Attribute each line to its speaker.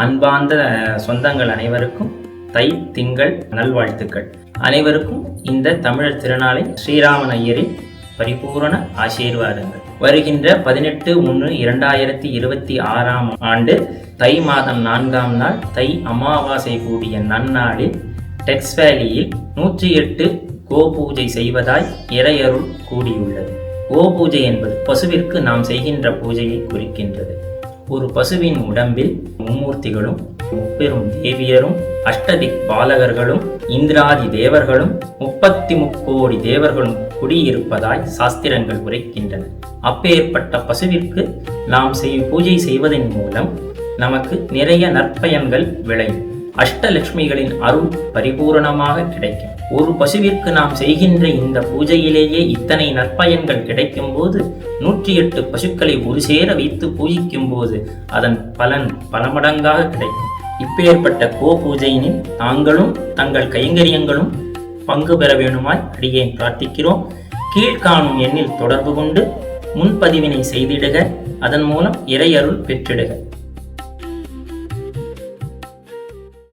Speaker 1: அன்பார்ந்த சொந்தங்கள் அனைவருக்கும் தை திங்கள் நல்வாழ்த்துக்கள். அனைவருக்கும் இந்த தமிழர் திருநாளை ஸ்ரீராமன் ஐயரின் பரிபூரண ஆசீர்வாதங்கள். வருகின்ற 18/1/2026 ஆண்டு தை மாதம் 4ஆம் நாள் தை அமாவாசை கூடிய நன்னாளில் டெக்ஸ் வேலியில் 108 கோ பூஜை செய்வதாய் இறையருள் கூடியுள்ளது. கோ பூஜை என்பது பசுவிற்கு நாம் செய்கின்ற பூஜையை குறிக்கின்றது. ஒரு பசுவின் உடம்பில் மும்மூர்த்திகளும் முப்பெரும் தேவியரும் அஷ்டதிக் பாலகர்களும் இந்திராதி தேவர்களும் 33 கோடி தேவர்களும் குடியிருப்பதாய் சாஸ்திரங்கள் உரைக்கின்றன. அப்பேற்பட்ட பசுவிற்கு நாம் பூஜை செய்வதன் மூலம் நமக்கு நிறைய நற்பயன்கள் விளையும். அஷ்டலட்சுமிகளின் அருள் பரிபூரணமாக கிடைக்கும். ஒரு பசுவிற்கு நாம் செய்கின்ற இந்த பூஜையிலேயே இத்தனை நற்பயன்கள் கிடைக்கும் போது 108 பசுக்களை ஒரு சேர வைத்து பூஜிக்கும் போது அதன் பலன் பல மடங்காக கிடைக்கும். இப்பேற்பட்ட கோ பூஜையினில் தாங்களும் தங்கள் கைங்கரியங்களும் பங்கு பெற வேண்டுமாய் அடியேன் பிரார்த்திக்கிறோம். கீழ்காணும் எண்ணில் தொடர்பு கொண்டு முன்பதிவினை செய்திடுக. அதன் மூலம் இறையருள் பெற்றிடுக.